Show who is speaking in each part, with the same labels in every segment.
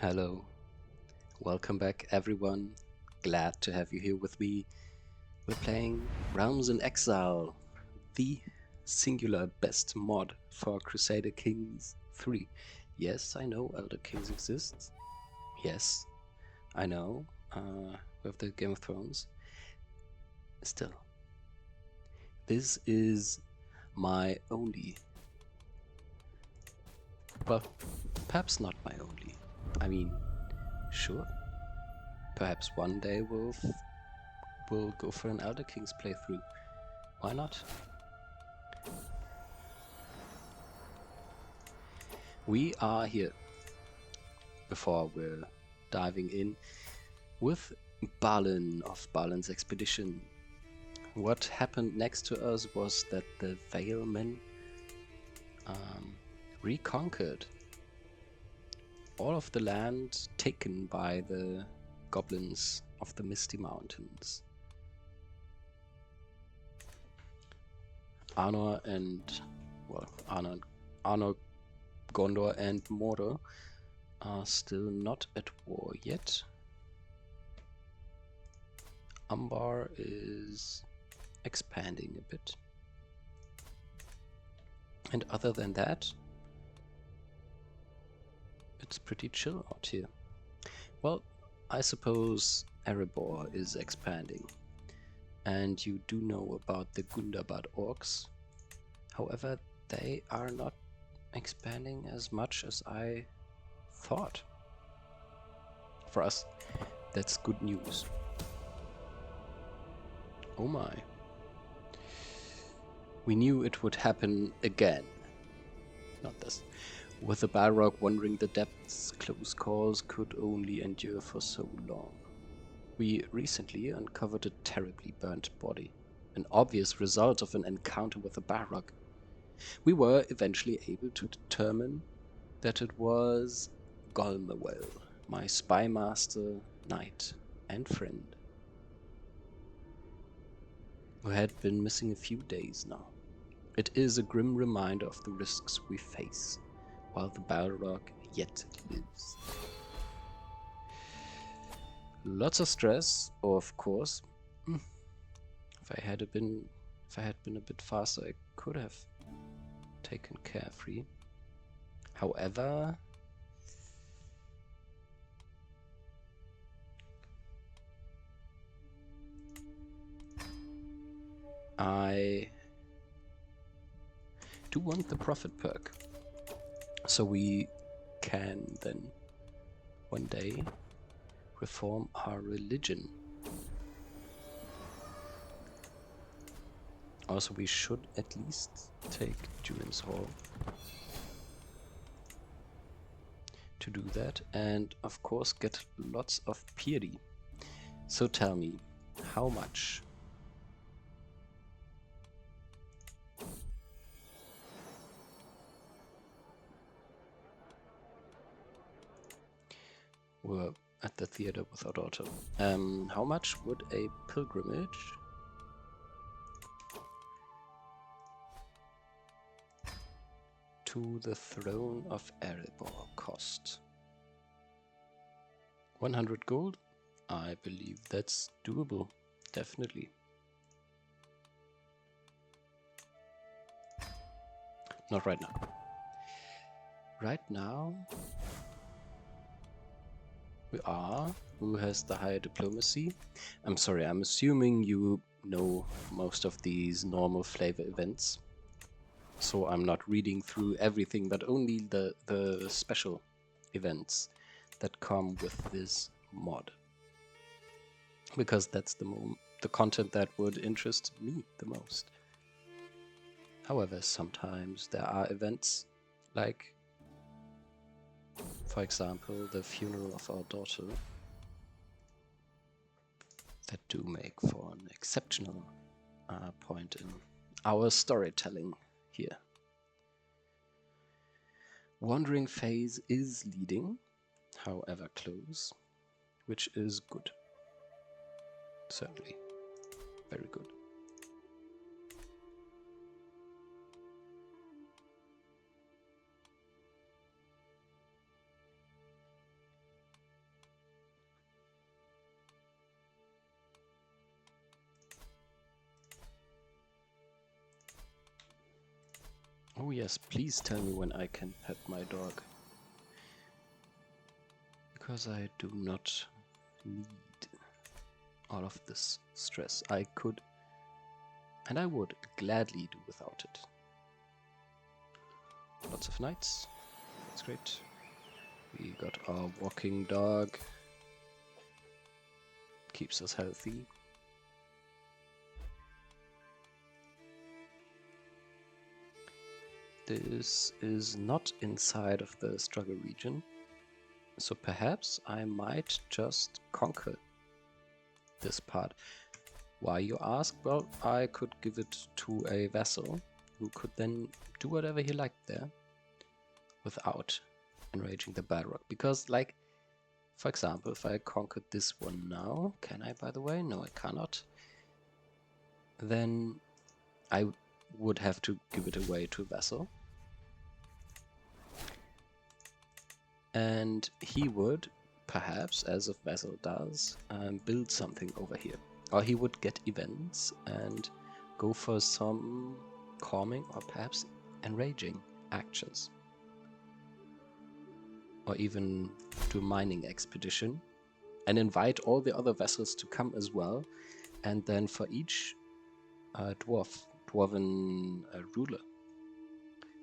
Speaker 1: Hello, welcome back everyone. Glad to have you here with me. We're playing Realms in Exile, the singular best mod for Crusader Kings 3. Yes, I know Elder Kings exists. Yes, I know with the Game of Thrones. Still, this is my only, well, perhaps not my only. I mean, sure, perhaps one day we'll go for an Elder Kings playthrough. Why not? We are here, before we're diving in, with Balin of Balin's expedition. What happened next to us was that the Vale men reconquered all of the land taken by the goblins of the Misty Mountains. Arnor, Gondor and Mordor are still not at war yet. Umbar is expanding a bit. And other than that, it's pretty chill out here. Well, I suppose Erebor is expanding. And you do know about the Gundabad orcs. However, they are not expanding as much as I thought. For us, that's good news. Oh my. We knew it would happen again. Not this. With the Balrog wandering the depths, close calls could only endure for so long. We recently uncovered a terribly burnt body, an obvious result of an encounter with the Balrog. We were eventually able to determine that it was Golmawel, my spy master, knight, and friend, who had been missing a few days now. It is a grim reminder of the risks we face, while the Balrog yet lives. Lots of stress, of course. If I had been a bit faster, I could have taken Carefree. However, I do want the Prophet perk, so we can then one day reform our religion. Also, we should at least take Durin's Hall to do that, and of course get lots of piety. So tell me, how much? We're at the theater with our daughter. How much would a pilgrimage to the throne of Erebor cost? 100 gold? I believe that's doable, definitely. Not right now. Right now, we are. Who has the higher diplomacy? I'm sorry, I'm assuming you know most of these normal flavor events. So I'm not reading through everything, but only the special events that come with this mod. Because that's the content that would interest me the most. However, sometimes there are events like, for example, the funeral of our daughter that do make for an exceptional point in our storytelling here. Wandering phase is leading, however close, which is good. Certainly, very good. Oh yes, please tell me when I can pet my dog. Because I do not need all of this stress. I could, and I would gladly do without it. Lots of knights. That's great. We got our walking dog. Keeps us healthy. This is not inside of the struggle region, so perhaps I might just conquer this part. Why, you ask? Well, I could give it to a vassal who could then do whatever he liked there without enraging the Balrog. Because, like, for example, if I conquered this one now, can I, by the way? No, I cannot. Then I would have to give it away to a vassal. And he would, perhaps, as a vassal does, build something over here. Or he would get events and go for some calming or perhaps enraging actions. Or even do a mining expedition and invite all the other vassals to come as well. And then for each dwarven ruler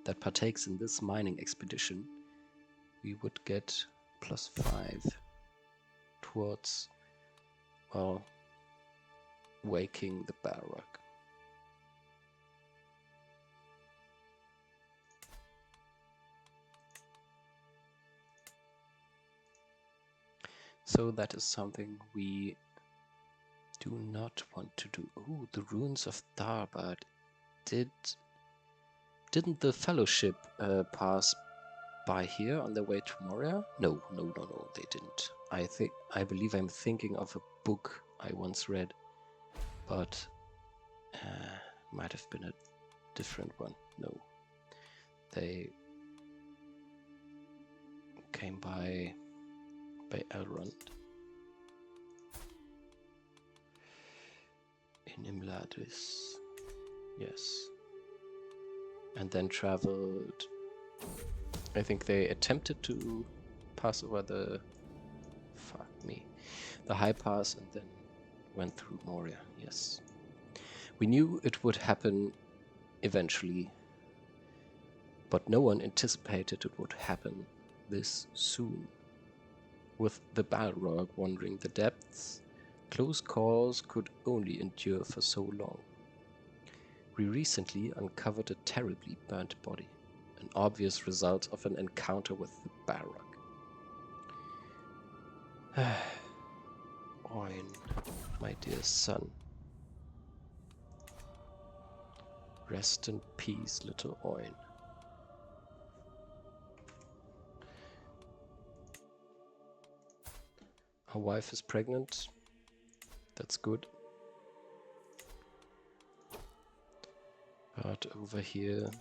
Speaker 1: that partakes in this mining expedition, we would get +5 towards, well, waking the Balrog. So that is something we do not want to do. Ooh, the ruins of Darbad. Didn't the Fellowship pass by here on their way to Moria? No, they didn't. I believe I'm thinking of a book I once read, but might have been a different one. No, they came by Elrond in Imladris, yes, and then traveled. I think they attempted to pass over the high pass and then went through Moria. Yes, we knew it would happen eventually, but no one anticipated it would happen this soon. With the Balrog wandering the depths, close calls could only endure for so long. We recently uncovered a terribly burnt body, an obvious result of an encounter with the Balrog. Oin, my dear son. Rest in peace, little Oin. Our wife is pregnant. That's good. But over here,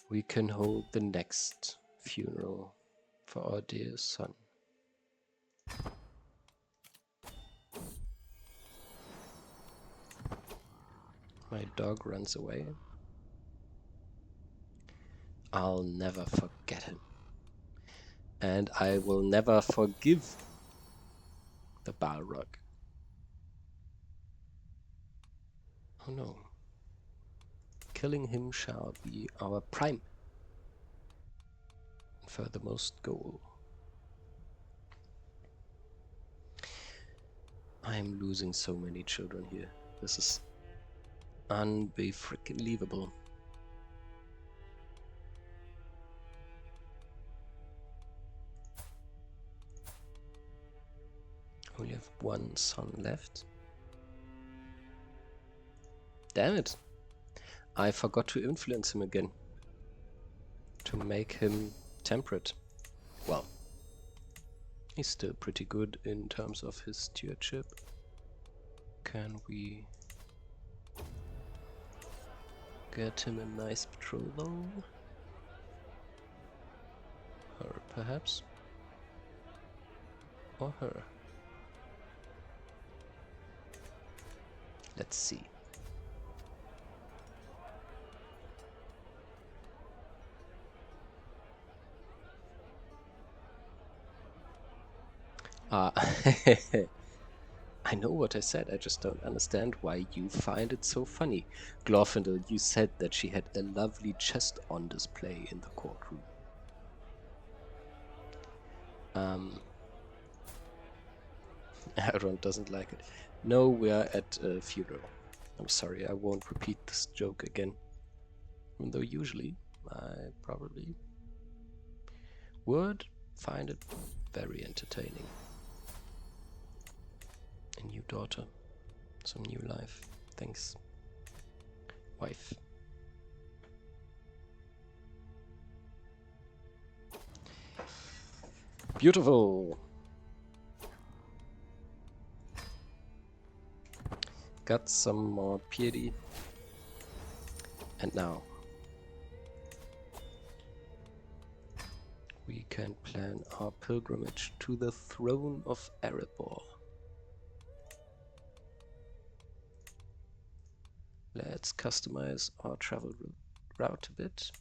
Speaker 1: we can hold the next funeral for our dear son. My dog runs away. I'll never forget him. And I will never forgive the Balrog. Oh no. Killing him shall be our prime and furthermost goal. I'm losing so many children here. This is unbelievable. Only have one son left. Damn it! I forgot to influence him again. To make him temperate. Well, he's still pretty good in terms of his stewardship. Can we get him a nice betrothal? Her, perhaps? Or her? Let's see. Ah, I know what I said, I just don't understand why you find it so funny. Glorfindel, you said that she had a lovely chest on display in the courtroom. Aaron doesn't like it. No, we are at a funeral. I'm sorry, I won't repeat this joke again. Even though usually I probably would find it very entertaining. A new daughter, some new life. Thanks, wife. Beautiful. Got some more piety. And now we can plan our pilgrimage to the throne of Erebor. Let's customize our travel route a bit.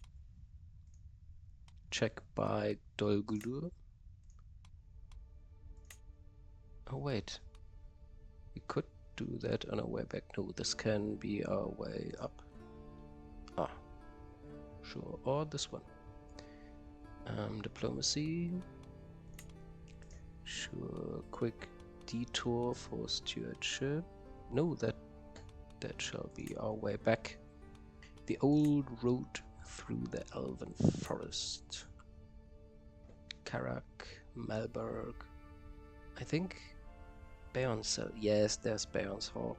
Speaker 1: Check by Dol Guldur. Oh wait, we could do that on our way back. No, this can be our way up. Ah, sure, or this one. Diplomacy. Sure, quick detour for stewardship. No, that shall be our way back. The old road through the elven forest. Karak, Malberg. I think Beorn's. Yes, there's Beorn's Hall.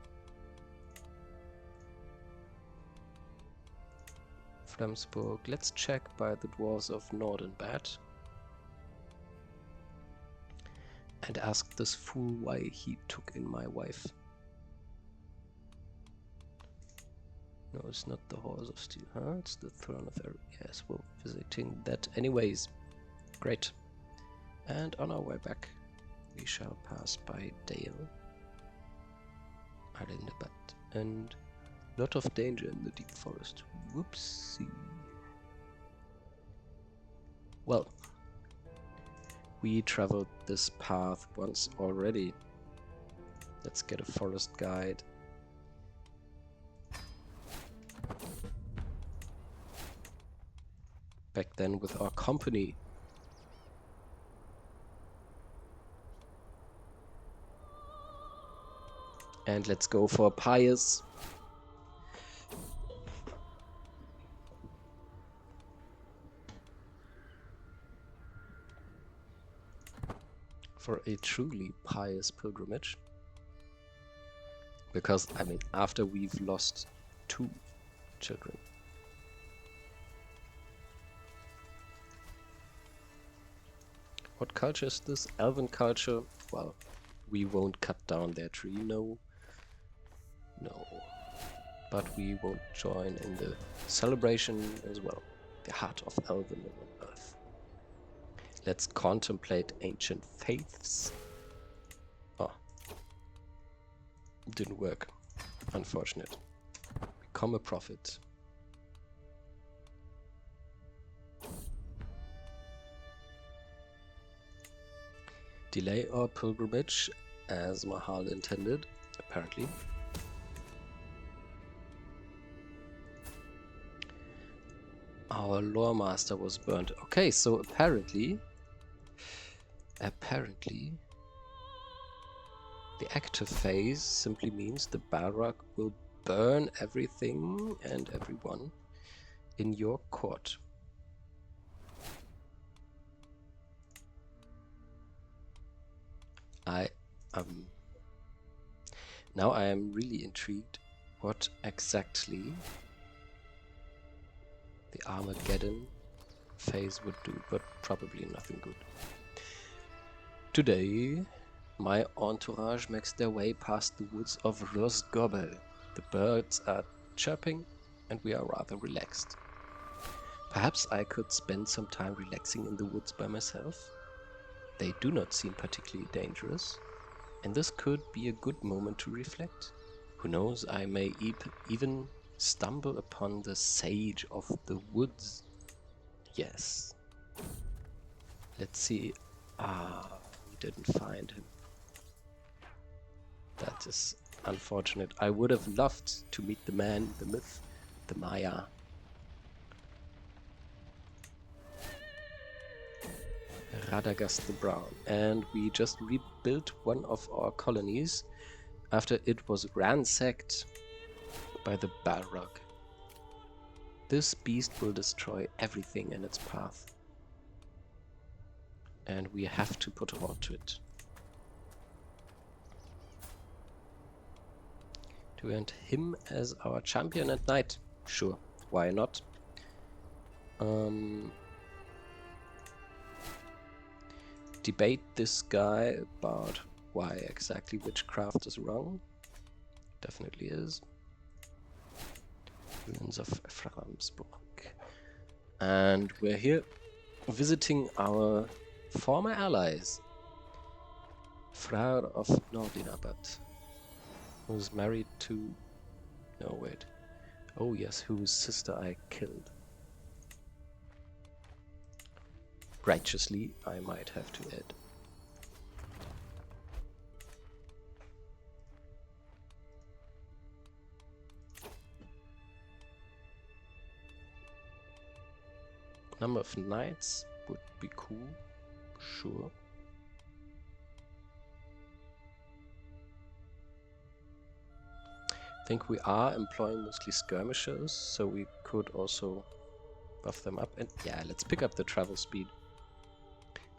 Speaker 1: Flamsburg. Let's check by the dwarves of Nordenbat. And ask this fool why he took in my wife. No, it's not the Halls of Steel, huh? It's the Throne of Erebor. Yes, we're visiting that anyways. Great. And on our way back, we shall pass by Dale, Arlindabat, and lot of danger in the deep forest. Whoopsie. Well, we traveled this path once already. Let's get a forest guide. Back then with our company. And let's go for pious. For a truly pious pilgrimage. Because, I mean, after we've lost 2 children. What culture is this? Elven culture? Well, we won't cut down their tree, no. No. But we won't join in the celebration as well. The heart of Elven on Earth. Let's contemplate ancient faiths. Oh. Didn't work. Unfortunate. Become a prophet. Delay our pilgrimage as Mahal intended, apparently. Our lore master was burnt. Okay, so apparently the active phase simply means the Balrog will burn everything and everyone in your court. Now I am really intrigued what exactly the Armageddon phase would do, but probably nothing good. Today, my entourage makes their way past the woods of Rosgobel. The birds are chirping and we are rather relaxed. Perhaps I could spend some time relaxing in the woods by myself. They do not seem particularly dangerous, and this could be a good moment to reflect. Who knows, I may even stumble upon the sage of the woods. Yes. Let's see. didn't find him. That is unfortunate. I would have loved to meet the man, the myth, the Maya. Radagast the Brown. And we just rebuilt one of our colonies after it was ransacked by the Balrog. This beast will destroy everything in its path. And we have to put a halt to it. Do we want him as our champion at night? Sure, why not? Debate this guy about why exactly witchcraft is wrong. Definitely is. Ruins of Framsburg. And we're here visiting our former allies. Freyr of Nordinabat, who's married to... no, wait. Oh yes, whose sister I killed. Righteously, I might have to add. Number of knights would be cool, sure. I think we are employing mostly skirmishers, so we could also buff them up. And yeah, let's pick up the travel speed.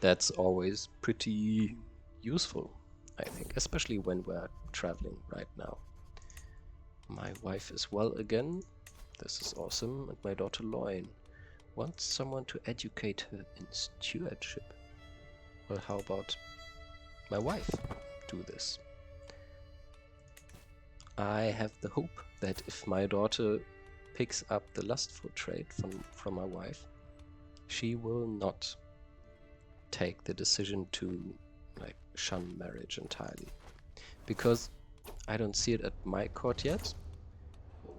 Speaker 1: That's always pretty useful, I think, especially when we're traveling right now. My wife is well again. This is awesome. And my daughter Loin wants someone to educate her in stewardship. Well, how about my wife do this? I have the hope that if my daughter picks up the lustful trait from my wife, she will not take the decision to like shun marriage entirely. Because I don't see it at my court yet,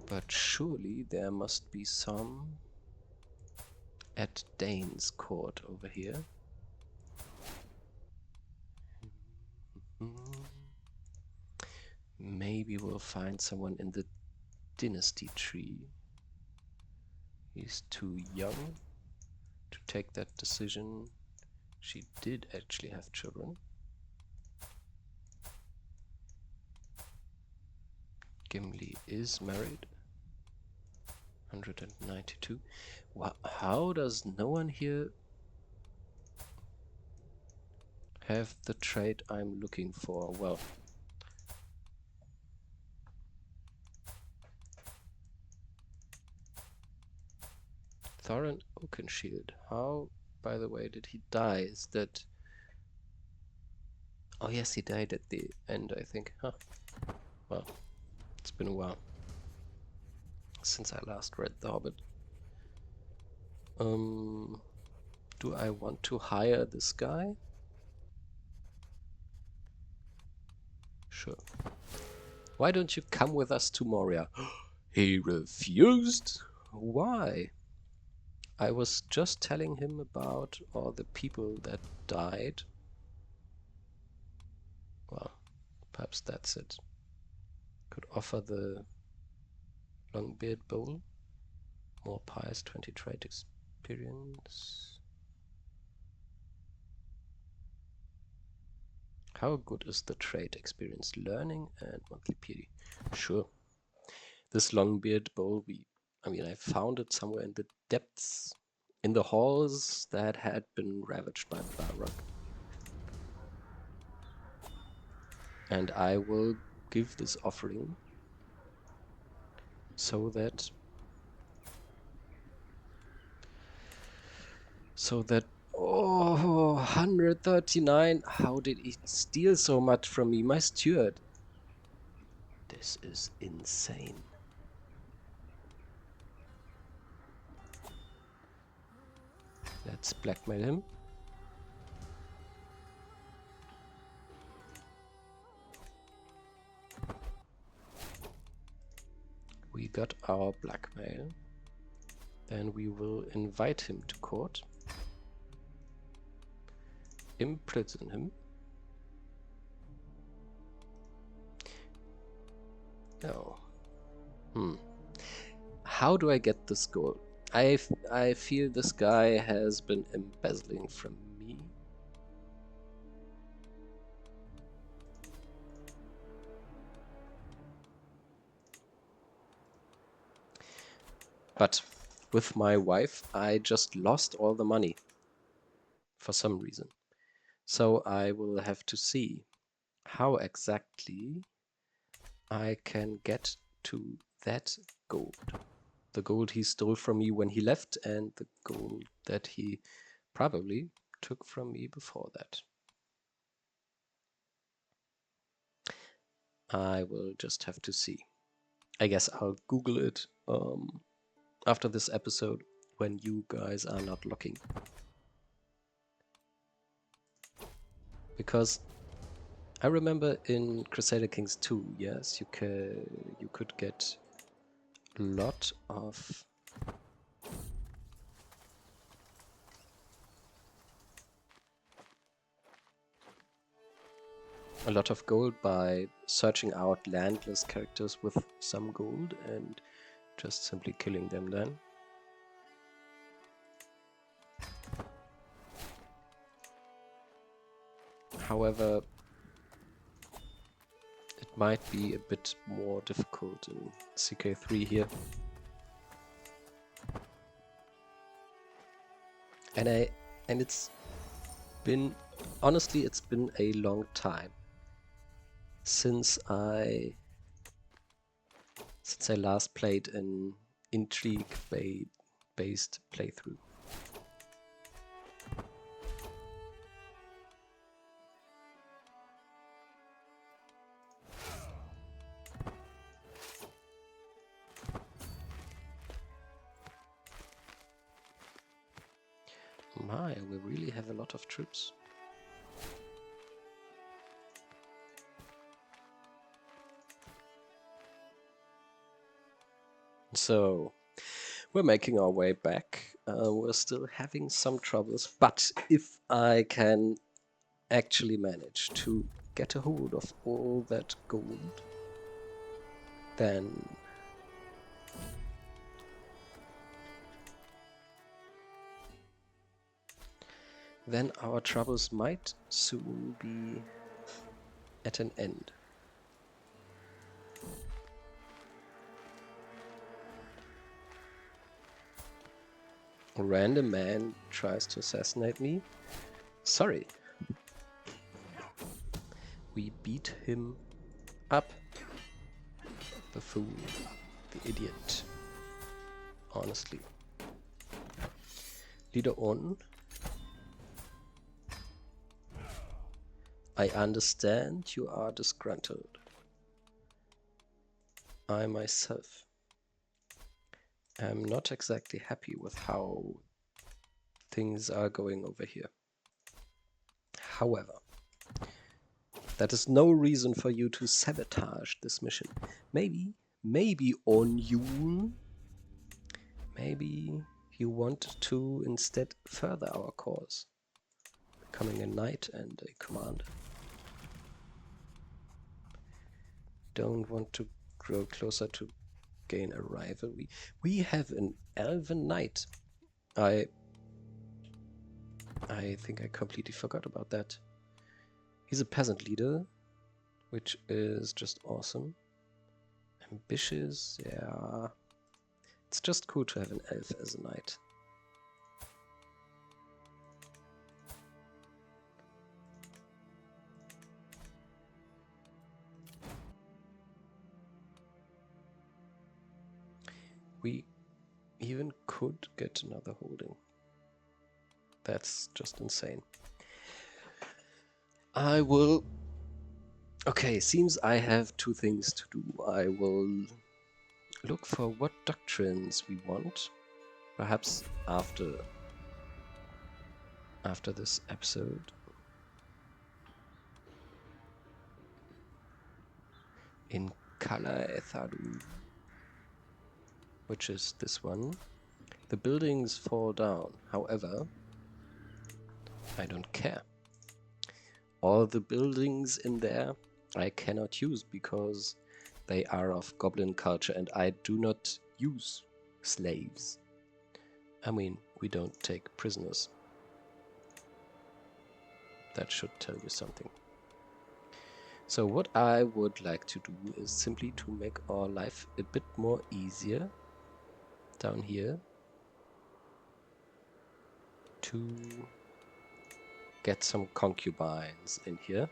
Speaker 1: but surely there must be some at Dane's court over here. Maybe we'll find someone in the dynasty tree. He's too young to take that decision. She did actually have children. Gimli is married. 192. Wow, how does no one here have the trait I'm looking for? Well, Thorin Oakenshield. How, by the way, did he die? Is that... oh yes, he died at the end, I think. Huh. Well, it's been a while since I last read The Hobbit. Do I want to hire this guy? Sure. Why don't you come with us to Moria? He refused? Why? I was just telling him about all the people that died. Well, perhaps that's it. Could offer the Longbeard Bowl. More pies, 20 trade experience. How good is the trade experience? Learning and monthly PD. Sure. This Longbeard Bowl, I found it somewhere in the depths, in the halls that had been ravaged by the Balrog. And I will give this offering so that oh, 139. How did he steal so much from me? My steward. This is insane. Let's blackmail him. We got our blackmail. Then we will invite him to court. Imprison him. No. How do I get this gold? I feel this guy has been embezzling from me. But with my wife, I just lost all the money for some reason. So I will have to see how exactly I can get to that gold. The gold he stole from me when he left, and the gold that he probably took from me before that. I will just have to see. I guess I'll Google it after this episode when you guys are not looking. Because I remember in Crusader Kings 2, yes, you could get a lot of gold by searching out landless characters with some gold and just simply killing them then. However, it might be a bit more difficult in CK3 here. And it's been, honestly, it's been a long time since I last played an intrigue-based playthrough. My, we really have a lot of troops. So, we're making our way back. We're still having some troubles, but if I can actually manage to get a hold of all that gold, then our troubles might soon be at an end. A random man tries to assassinate me. Sorry. We beat him up. The fool. The idiot. Honestly. Leader on. I understand you are disgruntled. I myself am not exactly happy with how things are going over here. However, that is no reason for you to sabotage this mission. Maybe on you. Maybe you want to instead further our cause, becoming a knight and a commander. Don't want to grow closer to gain a rivalry. We have an elven knight. I think I completely forgot about that. He's a peasant leader, which is just awesome. Ambitious, yeah. It's just cool to have an elf as a knight. We even could get another holding. That's just insane. I will... Okay, seems I have two things to do. I will look for what doctrines we want. Perhaps after this episode. In Khazad-Dûm, which is this one. The buildings fall down. However, I don't care. All the buildings in there I cannot use because They are of goblin culture and I do not use slaves. I mean, we don't take prisoners. That should tell you something. So what I would like to do is simply to make our life a bit more easier down here, to get some concubines in here,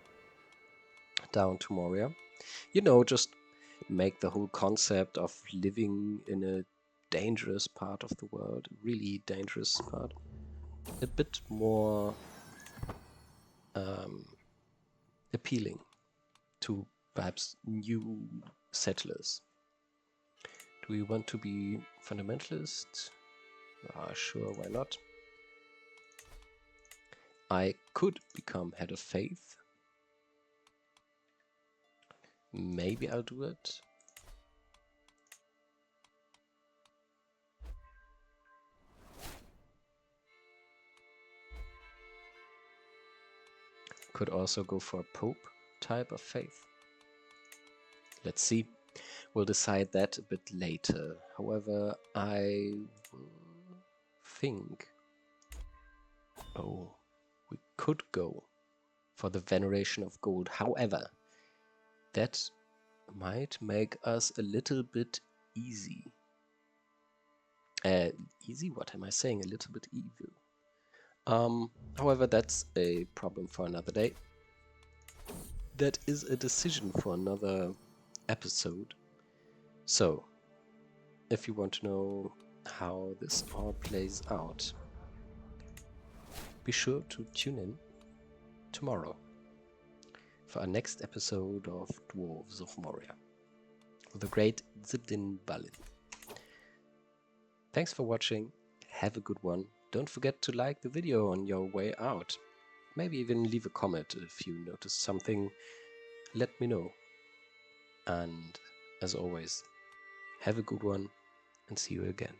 Speaker 1: down to Moria. You know, just make the whole concept of living in a dangerous part of the world, really dangerous part, a bit more appealing to perhaps new settlers. Do we want to be fundamentalists? Sure, why not? I could become head of faith. Maybe I'll do it. Could also go for a pope type of faith. Let's see. We'll decide that a bit later. However, I think... Oh, we could go for the veneration of gold. However, that might make us a little bit easy. Easy? What am I saying? A little bit evil. However, that's a problem for another day. That is a decision for another episode. So, if you want to know how this all plays out, be sure to tune in tomorrow for our next episode of Dwarves of Moria with the great Zibdin Balin. Thanks for watching, have a good one. Don't forget to like the video on your way out. Maybe even leave a comment if you notice something, let me know. And as always, have a good one and see you again.